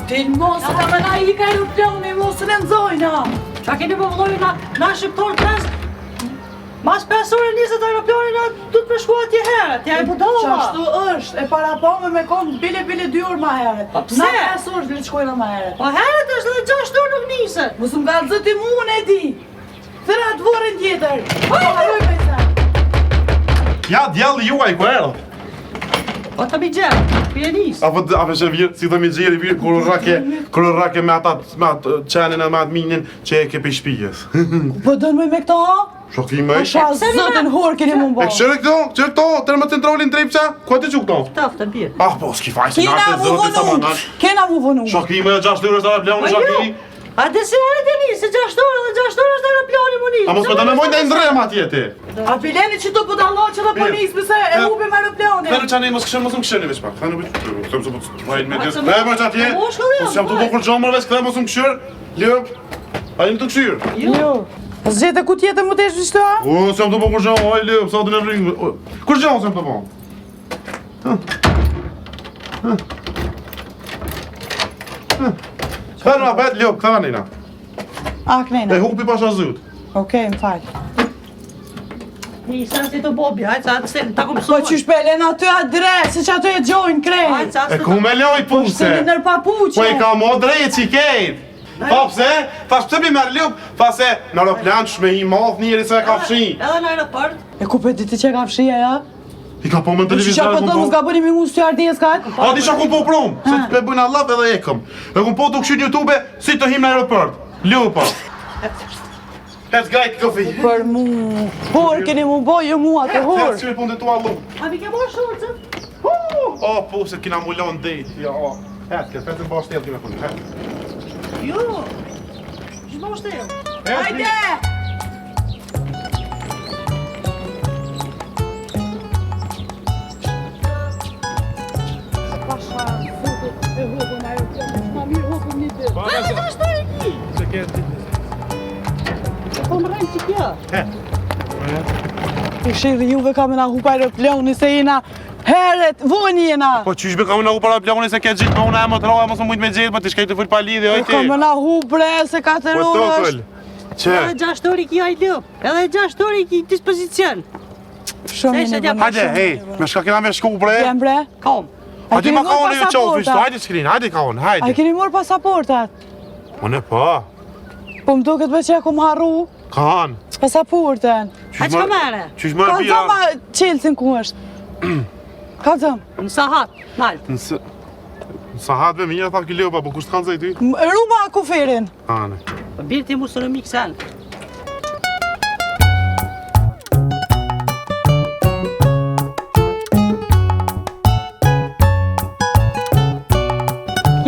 Dilmo, sa ta me na i ka aeroplani, mos në nëzojna. Qa keni pëvëlloj na shqiptor pres? Mas 5 ore 20 aeroplani na du të me shku atje herët, ja e budova. Qashtu është, e para pame me konë bile 2 orë ma herët. Pa pse? Na 5 orë dhe shkojna ma herët. Po herët është dhe 6 orë nuk niset. Mos më galë zëti mu unë e di. Thëra të vorën tjetër. Haroj me sa. Ja, djallë juaj, ku erët? Po të mi gjerë, pjenis. Apo që virë, si të mi gjeri virë, kërë rake me atë qenin e me atë minin që e ke për shpijes. Po dënë me këta? Shokim e? Qa zëtën horë keni mu mba. E këshërë këto, tërë më centralin trepqa, ku e të që këto? Taftë të bjerë. Ah, po, s'ki faj, si nate zëtë sa manat. Kena mu vënu. Shokim e 6 ure së aeroplani, shokim. A dhe se herët e nisë, 6 orë dhe 6 orë është aeroplani më nisë. A mos me të me mojnë e ndrema tjeti. A pileni që të pëdalla që të pënisë pëse e hubim aeroplani. Thënë që ne mos më këshërë veç pak, thënë bëjtë, se po të vajnë me disë. Me që atje, mos jam të bukur gjomërve, s'këtë mos më këshërë, ljëp, a jemi të këshyrë. Jo. Zgjete ku tjetë më të eshtë vishta? O, se jam të bukur gjomë, oj ljëp, sa të në ringë. Kur gjomë se jam të po? Thënë ma bet, ljëp, këta vanina. A, knejna. E hupi pasha zut. Okej, më falj. Nisën si të bobi, hajtë sa atë se ta ku Po mësojnë. qysh pelen aty adres, se që aty e gjojnë krej. Hajtë sa E atë ku me loj Po puse. shtëni nër papuqe. Po e ka mo drejt që i kejt. Pa pse? Thash pse mi merë ljëp, pa se në aeroplan shme i madh njëri se e ka fshi. Edhe në aeroport. E ku për diti që ka fshia, ja? I ka po më në Që që televizor për të më s'ka bëni mi mu stewardjes ka? A di qa ku po prom, se të pe bëjnë Allah edhe ekëm. E ku po të këshy në YouTube si të him në aeroport. Ljëpa. Let's gajt këfi. Për mu, por keni mu bojë mua të hor. Që me punë të tua lu. A mi ke morë shurëcët? O, po se kina mullon dhejt. Ja, o. Hetke, fetë në bashkë tjelë kime punë. Jo. Që më shtelë? Hajde! Pasha, foto e hopën ajo, ma mirë hopën një të. Edhe të ashtore ki. Se këtë ditë. Po më rëjnë që kjo. I shirë juve ka me na hupa aeroplani se jena heret, voni jena. Po qysh be ka unë u para plani se ke gjitë me unë e më të roja, mos më mujtë me gjitë, po t'i shkej të full pa lidhje, oj ti. Ka me na hubre se 4 Po orë të është. Që? Edhe 6 orë i ki aj lëp. Edhe 6 orë i ki dispozicion. Shumë Se një t'ja bëna Hajde, hej, me shka kena me shku bre. Jem bre? Kom. Hajde ma ka unë ju qofi, pasaportat? hajde shkrin, hajde ka unë, A i hajde. keni morë pasaportat? Unë po, Po më duket me që e kom harru ka anë. pasaporten. A që ka mere? Qysh Ka mërë të bia? ma qelësin ku është. Ka të Në sahat, naltë. Në sahat me mija, tha ki ljopa, po kusht kanë zaj ty? Ruma kufirin. Anë. Po birë ti musë në mikë sen.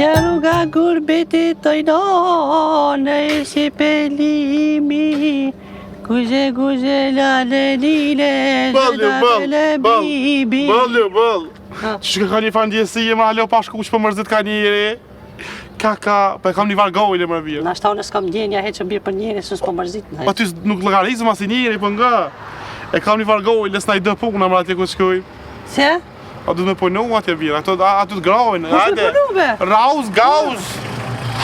Ja rruga gurbetit të jdonë, e si pelimi, guze lale lile, bibi. Bal. Ha. Që ka një fan djesie, ma alo pa shkush për mërzit ka njëri. Ka, po e kam një vargojle më bia. Na shta unë s'kam djenja he që mbirë për njeri, së s'po mërzit në Pa ty nuk lëgarizëm as i njëri, po nga. E kam një vargojle, s'na i dë puna më atje ku shkuj. Se? A du me punu atje bia, ato të grojnë, Po hajde. s'me punu be? Raus, gaus.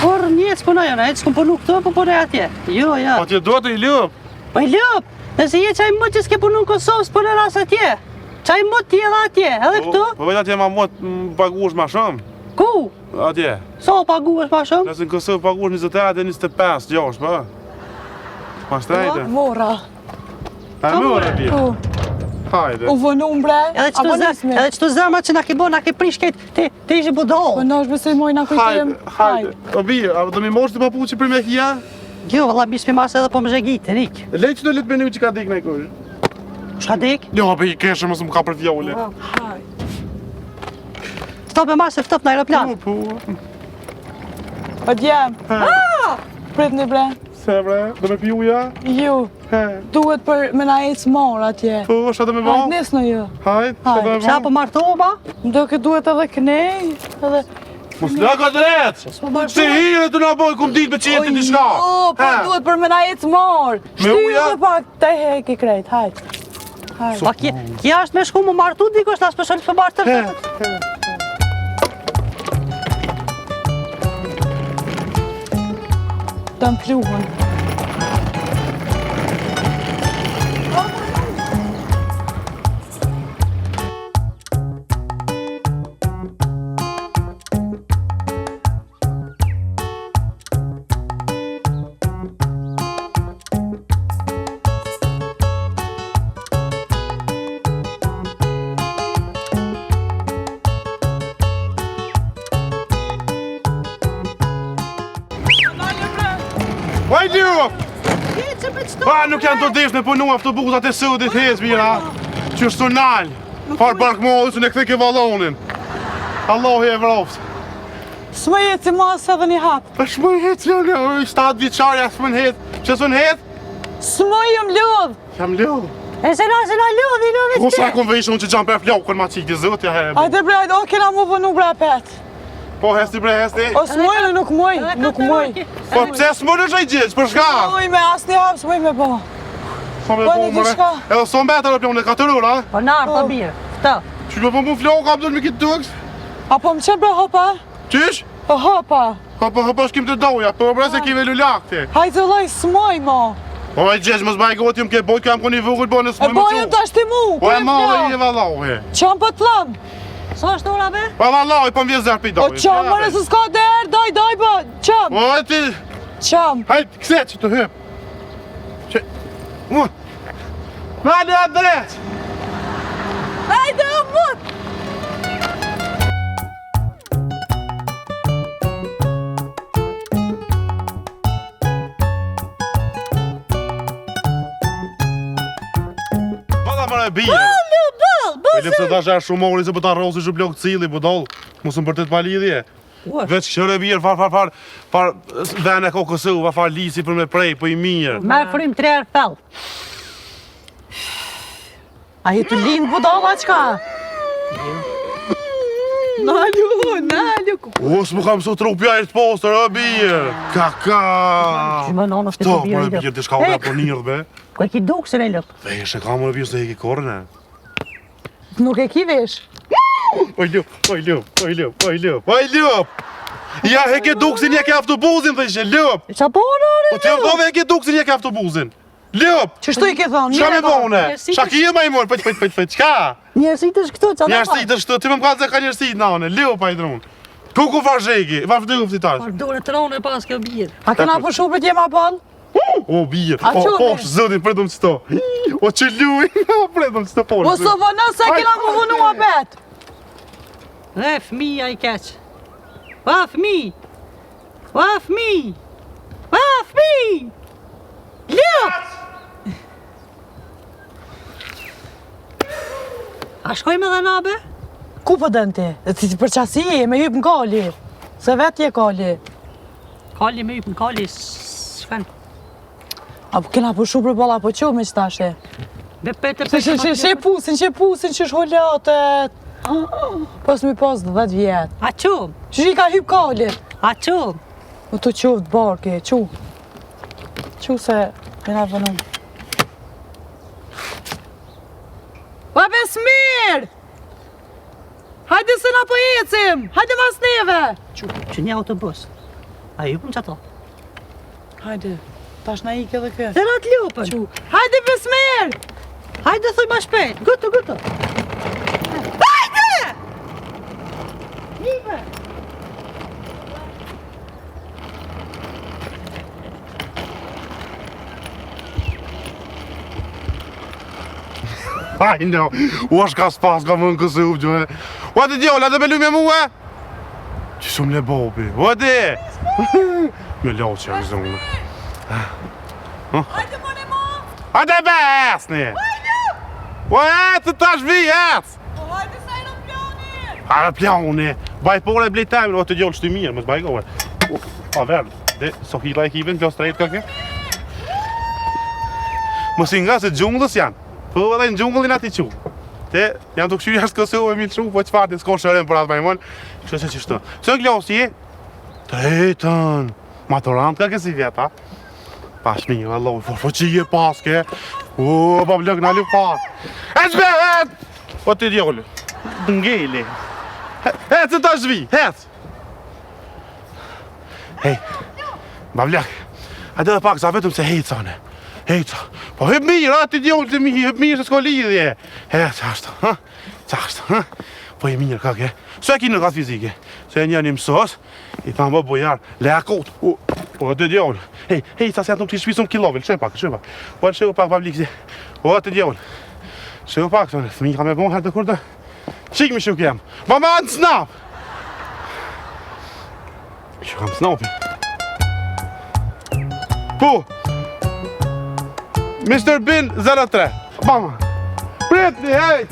Por njëtë s'punoj, unë s'kom punu këto, po punoj atje. Jo, ja. Po t'je do të i ljup. Po i lëp, nëse je qaj mot që s'ke punu në Kosovë, s'punë ras atje. Qaj mot t'i edhe atje, edhe këtu? Po vetë atje ma mot paguash ma shumë. Ku? Atje. Sa paguash ma shumë? Nëse në Kosovë paguash 28 e 25, 6, po. Ma shtajte. Mora. A më ora bia. U Hajde. vënum bre. Edhe qëto zëma që na ke bo, na ke prish këtë, ti ishi Po budol. në është besoj moj na kujtem. Hajde. O bia, a do mi mosh të papuqi për me kia? Jo, valla bish për masë edhe po më zhegit, Rik. Lej që do lut menu që ka dik në kush. Shka dik? Jo, be i keshë mësë më ka për fjole. Stop e masë, ftop në aeroplan. Po, Po djem. Prit një bre. se bre, do me pi uja? Ju, He. duhet për me na ecë morë atje. Po, shka do me Hajt bo? nes në ju. Hajt, shka do me Qa po bo? martova? Do këtë duhet edhe kënej, edhe... Mos laka drejt! Se hire të na boj kum dit me qetin t'i shka! Jo, po duhet për me na ecë morë. Me uja? Shtyre pak, te heki krejt, hajt. Hajt. Pa kja është me shku më martu dikosh, nas për shëllë për martër. Dëm pluhën. Vaj Ljup! Nuk janë të desh me punu autobusat e sëdit hezbira. Që është të nalë. Farë barkë modë që ne këthe ke valonin. Allahu e vroftë. S'më jetë si masë edhe një hapë. Është më hetë që në 7 vjeqarja s'më në hetë. Që s'më në hetë? S'më jëm lodhë. Jam lodhë. E se na lodhi. Ko sa kom vejshë unë që gjam për flokën ma qikë zëtja he. Ajde bre, o kena mu vënu bre pet. Po hesti bre hesti. O s'moj, nuk moj. Po pse s'më në gjaj gjithë, për shka? S'moj me asë një hapë, s'moj me bo. Po me Po, bo një mëre. diçka. Edhe s'o mbetër e pjonë e 4 ura. Po narë, po birë. Këta. Që me po mu flokë, apëdër me kitë tëks. Apo më qenë bre hopa? Qish? Po hopa. Po shkim të doja, po bre se kive lullakti. Hajde loj, s'moj mo. Po me gjesh, më zbaj goti më ke boj, kam ku një vëgull, po në E s'moj më bojën të ashti mu. Po e madhe i e vallohi. Qam po t'lam. Sa është ora be? Po vallohi, po m'vje zërë për i O dojë. qam, mërë se s'ka derë, doj, po. Qam. Po e ti, Qam. hajtë, këse që të hyp. Që, Nali a drejt. Hajde o mut. Bada mërë e bije. E lëpse ta shë shumori se po ta rosi që blok cili, po dollë. Musëm për të të palidhje. Veç këshër e birë, far vene kokësu, far lisi për me prej, po i mirë. Merë frim 3 herë fell. A jetu linë budala qka? Nalju. O, s'mu kam su trupja e të postër, e birë. Kaka. Që më nonë është të Sto, birë mërë i e birë, të shka unë për njërë, be. Ku e ki dukë se ne lëpë. Vesh e ka mërë e birë se e ki korne. Nuk e ki vesh. Oj lup. Ja, he ke duksin, ja ke autobusin, dhe ishe, lup. Qa po në Po të vdove he ke duksin, ja ke autobusin. Lup. Qështu i ke thonë? Qa me bone? Njerësit Qa ki e ma i morë, pëj, qka? Njerësit është këtu, qa në Njerësit është të, ti më më kallë se ka njerësit në anë, lup a i drunë. Ku fa zhegi, fa fëtë gëfti tash. Dore të ronë e pas kjo birë. A kena për shupët jema bon? O, birë, A o, qone? posh, zëdin, predëm qëto. O, që luj, predëm qëto posh. O së vënë se kena më vënu a bet. Dhe fëmija i keq. Va fëmi! Ljup! A shkojme dhe nabe? Ku po dënë ti? Ti për qasi e me hypë në kalli. Se vetë je kalli. Kalli me ypë në kalli, shfen. Apo kena për shupër bolla po qo me qëtashe. Be pete Që pusin, që shhollatët. Pas mi pas 10 vjetë. A qum, Që i ka hypë kalli. a qum. O të qovë barke, Qu se kena vënu. O Besmir! Hajde se na po ecim! Hajde mas neve! Që një autobus. A ypëm që ato? Hajde, tash na ike dhe kë. Dhe ratë ljupën. Qu. Hajde Besmir! Hajde thuj ma shpejt, gëtu. Aj, no, u është ka spas, ka më në kësë u gjë. O, ati djolla, dhe me lume mua? Që shumë le bobi, o, ati! Me lau që janë zonë. Hajde mone mo! Hajde be, esni! O, etë, tash vi, etë! Hajde sa i në pjoni! Hajde pjoni! Baj por e blej temin, o, të djollë shtë mirë, më zbaj gove. A, verë, dhe, Sohila e kiven, kjo strejt kake. Më si nga se gjungës janë. Po edhe në gjungullin ati qu. Te, jam të këshu jashtë kësu e milë shu, po qëfar të s'ko shërën për atë majmon. Kështë se qështu. Që në glasë je? Tretën. Maturant ka kësi vjeta. Pash mi, vallohi, for që je paske. O, pa blëk në lupat. E qbet! O të djollë. Ngeli. Hec e ta shvi, hec. Hej, ba blëk. Hajde edhe pak, sa vetëm se hejca ne. Hejca. Po hep mirë, ti djollë të mirë, hep mirë se s'ko lidhje. Qashtë, ha? Qashtë, ha? Po e mirë, kake. Se e ki në katë fizike. Se e një mësos, i thamë bë bojar, le akot. Po të djollë. Hejca se atë nuk t'i shpisëm kilovel, shë pak. Po shë pak, pablikë. O, të djollë. Shë pak, fëmi ka me bon herë të kur të. Qik mi shuk jem. Mama, në snap! Që kam snapi. Po! Mr. Bin 03. Mama! Pritni, hej!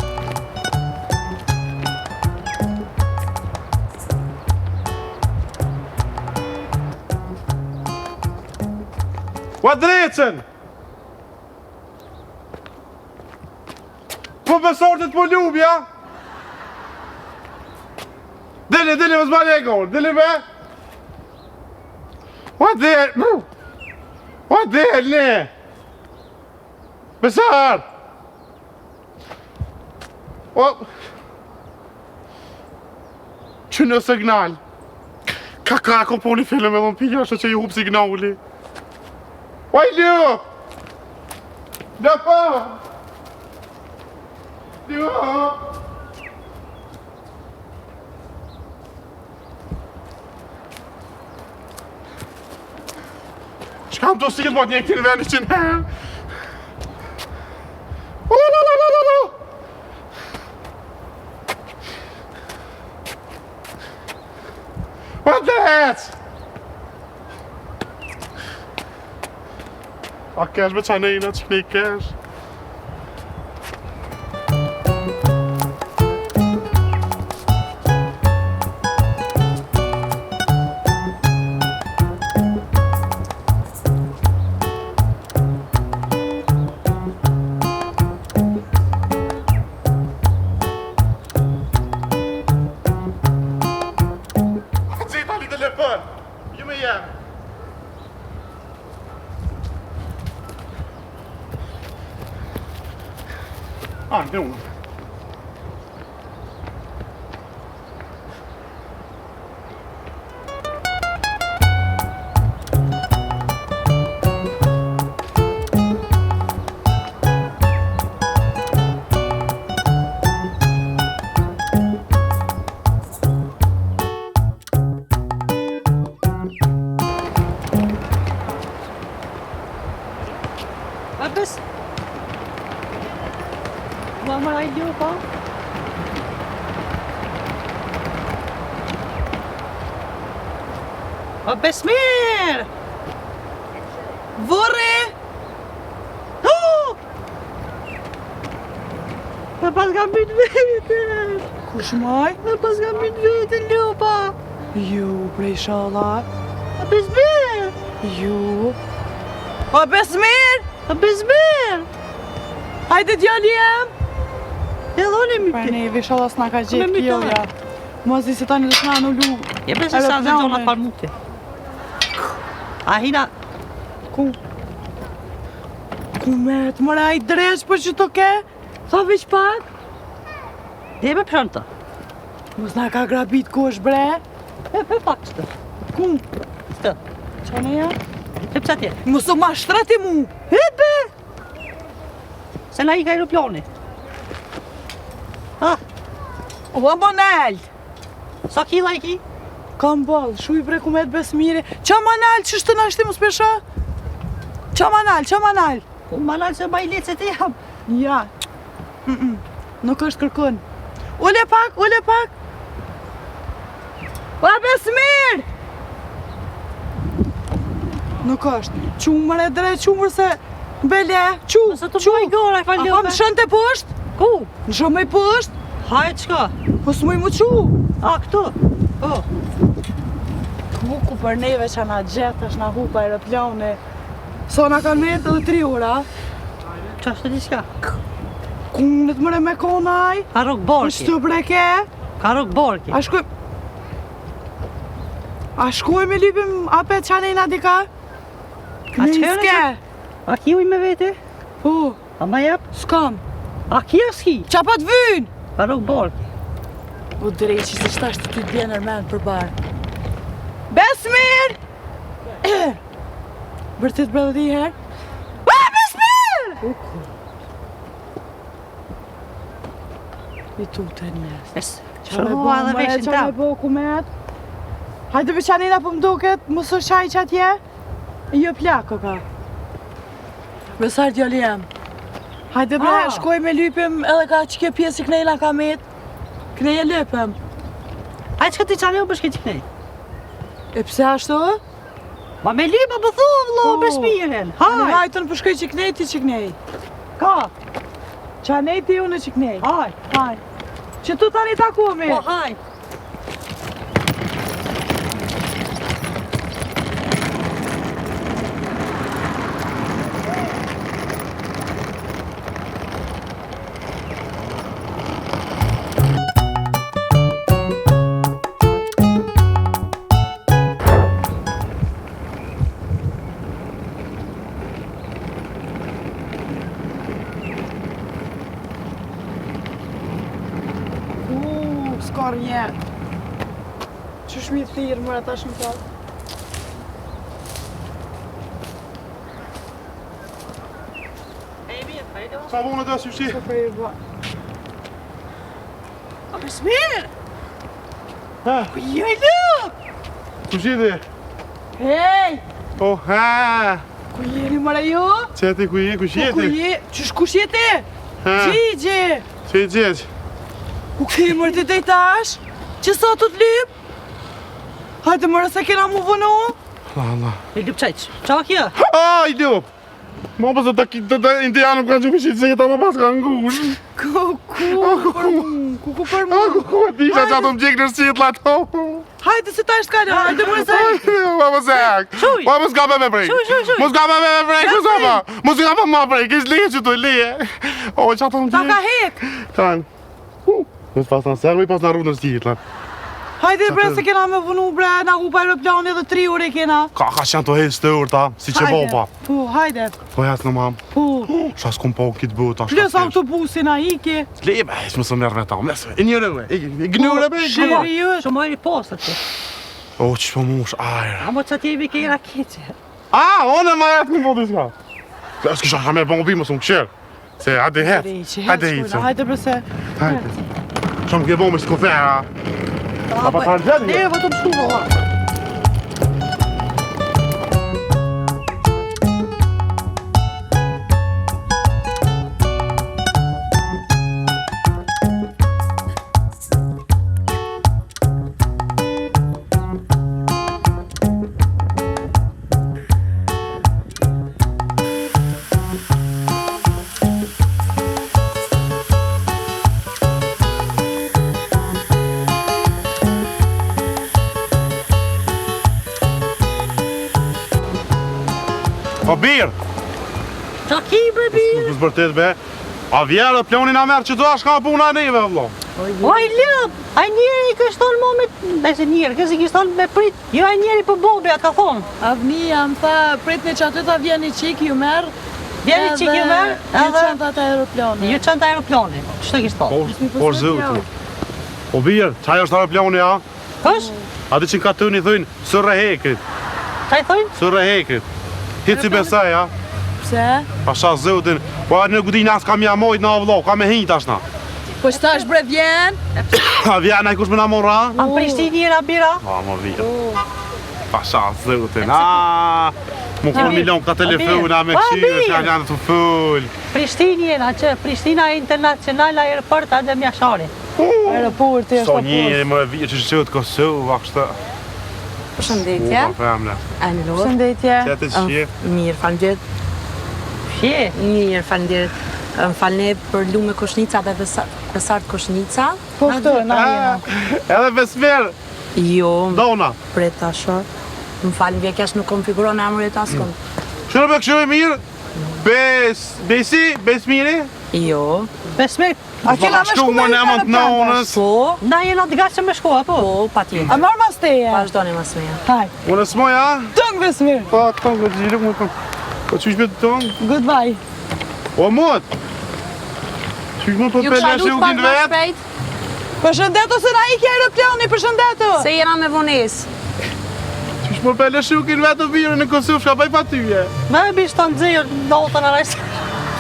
Ua drecën! Po besortet po lubja! Dili, më zbali e gorë, dili me! Ua dili! Besar! Që në signal? Ka kom po një film e më pija është që ju hup signali. Oj, Ljo! Ljo po! Ljo! Shkam të silë mot një këtër veni që në herë. What the heck? A kesh me qanejna që ne i kesh. Në unë. Abis! Mama radio pa? O Besmir! Vorre! Në pas kam bit vetën! Kush maj? Në pas kam bit vetën, Lupa! Ju, prej shala. O Besmir! Ju. O Besmir! O Besmir! Hajde djali jem! E dhoni mi Për neve shala s'na ka gjithë kjellja. Mos di se tani dhe s'na në lu. Je besë sa në gjona par mute. A hina... Ku? Ku meret mëra i dreq për që të ke? Tha veç pak? Dhe me prënta. Mos na ka grabit kush bre? E pak qëtë. Ku? Qëtë. Qane ja? E pësa tje? Mos u ma shtrati mu! Hebe! Se na i ka aeroplani. Ah, O Monel! sa kila i ki? Kam ball, shu i bre ku me të Besmiri. Qa Monel që shtë nashti mu s'pesha? Qa Monel? Po manal se ma i lecet e jam. Ja. Nuk është kërkun. Ule pak! O Besmir! Nuk është. Qumër e drejt, qumër se... Bele, Nëse të bëj gora, A faljope. kam shën të poshtë? Ku? Në shumë i poshtë? Hajt qka? Po s'muj mu qu? A, këtu? Po. Ku për neve që na gjetë është na hupa aeroplane. So na kanë metë edhe 3 ora. Qa është të diska? Ku në të mëre me konaj? Ka rok Në borki. shtë breke? Ka rok borki. A shkoj me lypim apet qanejna dika? A qëre? A ki uj me vete? Po, A ma jep? s'kam. A ki a s'ki? Qa pa të vynë? Ka rok borki. O dreqi se qëta është ty të bjenë nërmen për barë. Besmir! Vërtet bre dhe herë? I tutën mes. Shërua dhe veshin Qa me tam. bo kumet? Hajde veçanina po m'duket, mos o shaj që atje? Jo plako ka. Besar djali jam. Hajde bre, shkoj me lypim edhe ka që kjo pjesë i knejla ka met. Kneje lypim. Hajde që ti qale u bëshke që knej. E pse ashtu? Ma me lypa për thu, vlo, besmiren. Hajde. Hajde në përshkoj që knej, ti që knej. Ka. Qa nej ti unë që knej. Hajde. Hajde. Që tu tani takumi. Po, hajde. Skar jetë. Që shmi thirë mërë ata shmë falë. Sa vone të si fshi? Që për i bë. A besmir. Ha, Jo i lëp. ku shiti? Hej! Oh, ha! Ku jeni mëra ju? Qeti ku je, ku Ku shjeti? je? Qysh ku shjeti? Ha, Gjigje! që i gjeq? Ku ke mërë të dejtash? Që sa të t'lyp? Hajde mërë se kena mu vënu? Allah. I lëp qajq. Qa kjo? Ah, i lup! Ma pëse të indianëm kanë që më shqitë se jeta më pas ka ngush. Ku për mu? Ku e disha që ato më gjekë në shqitë la to. Hajde se ta shkallë, hajde mërë se. Ma më zek. Shuj. Ma më s'ka me prej. Shuj. Më s'ka me prej, ku s'ka pa? Më s'ka pa ma prej, kish leje që të leje. O, që ato më Ta ka gjekë. hek. Tanë. Nësë pas në serve, pas në rrugë në shqitë la. Hajde bre se kena me vënu bre, na hupa aeroplani dhe 3 ore kena. Ka që janë të hejtë të urta, si që bopa. Po, hajde. Po jasë në mamë. Po. Qa s'kum po kitë bëtë, ta Plus autobusin a iki. Lebe, ishë më së mërë me ta, mësë. E njëre, i gnure, be, Shiri ju. Shumë mojri postët që. O, që po mush, ajra. A mo që ti evi ke i raketje. A, one ma jetë në bodi s'ka. Së kisha ha me bombi më së më këshirë. Se, hajde hetë. Hajde hitë. Hajde bre se. Hajde. Shumë ke bombi s'ko fera. A pa kanë gjetë? Ne, vë të më shku, vë. O, birë. Qa ki, bebi? Më zbërtet, be. A vjerë, plonin a merë që do ashtë ka puna neve, vlo. O, i lëp. A njeri kështë tonë mo me... Bese njeri, kësi kështë tonë me prit. Jo, a njeri për bobe, a ka thonë. Avnia më tha, prit në që aty ta vjeni qik ju merë. Vjeni qik ju merë, Ju edhe... qëntat aeroplani. Ju qënë të aeroplani. Qështë kështë tonë? Po, zëvëti. O, birë, qaj është aeroplani, a? Kështë? A di që ka të një thujnë, sërre hekrit. Qa i thojnë? Sërre hekrit. Hitë si besaj, a? Pse? Pasha zëvëtin. Po, në gudin as ka mja mojt në avlo, ka me hinjt ashna. Po që tash bre vjen? A vjen, a i kush me në mora? A më Prishtinë njëra bira? A, më vjen. Pasha zëvëtin, a? Më kur milion këta telefona me këshirë, që janë të full. Prishtinë njëra, që Prishtina Internacional Aeroport Adem Jashari. Aeroporti është So apo. njëri më vjen që qëtë Kosovë, a kështë. Përshëndetje. Pa femle. Alo. Shëndetje. Qëtë që qje. Mirë, falënderit. Fje. Mirë, falënderit. Më falne për lume Koshnica dhe Besart Koshnica. Po këto, na jena. Edhe besmer, Jo, dona. pret tashor. Më falë, vje kesh nuk konfiguron emrit askon. Shërë me këshirë mirë, besmiri. Jo. Besmer, A kena me shku me në emën të nonës. Po, na jena të gashë me shkoa, po? po, pa A tjetër. marrë mas teje? Vazhdoni mas meja. Haj, Unë s'moja, tëngë besmir. pa këton këtë gjirë, më këton. Po qysh me të tonë? Goodbye. O mot! Qysh më të peleshe u kinë vetë? Përshëndeto se na iki aeroplani, përshëndeto. Se jena me vones. Qysh Por për lëshukin vetë virën në Kosovë, shka bëj pa tyje. Me e bishtë të nëzirë, notën në rejtë.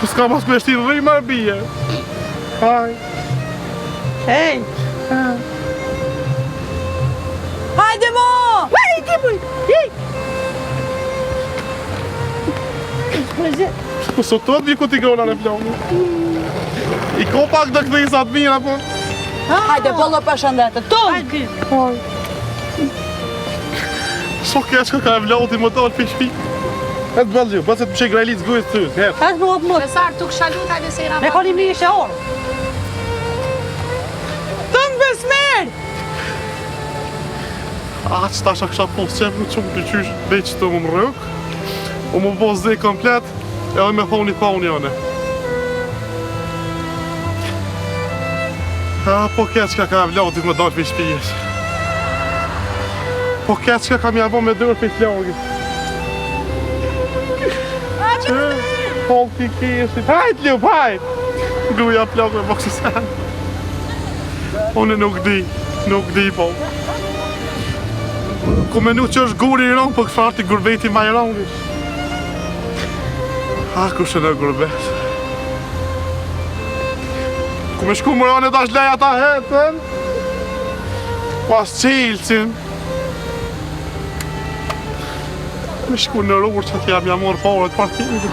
Po s'ka mos me shtirë rri marë bije. Haj. Hej! Hajde mo! Hej, ti buj! Hej! Po sot të të ku t'i grona në floni. I ko pak të këtë isat mira, po. Hajde pollo përshëndetet. Tum! Hajde! So keq ka e vloti më dalë për shpi. E të bëllë ju, bëse të pëshe grajlit zgujës të tësë, herë. Hajde më më. Besar tuk shalut hajde se i Me koni mi ishe orë. Tum besmer! A që ta shak kësha posë qemë në qumë të qysh veç të më rëk. U më posë dhe komplet, edhe me thoni pa unë jone. Po keq ka e vloti më dalë për shpijes. Po keq ka mi abo me dërë për flogit. Hol t'i keshit. Hajt Lup, hajt! Gruja plak me boksi sen. Unë nuk di po. Ku menu që është guri i rong, po këfar t'i gurbeti ma i rongish. Ku shë në gurbet. Ku me shku më rane tash leja ta hetën. Pas qilësin. Me shku në rrur që t'jam jamor porët parkimit.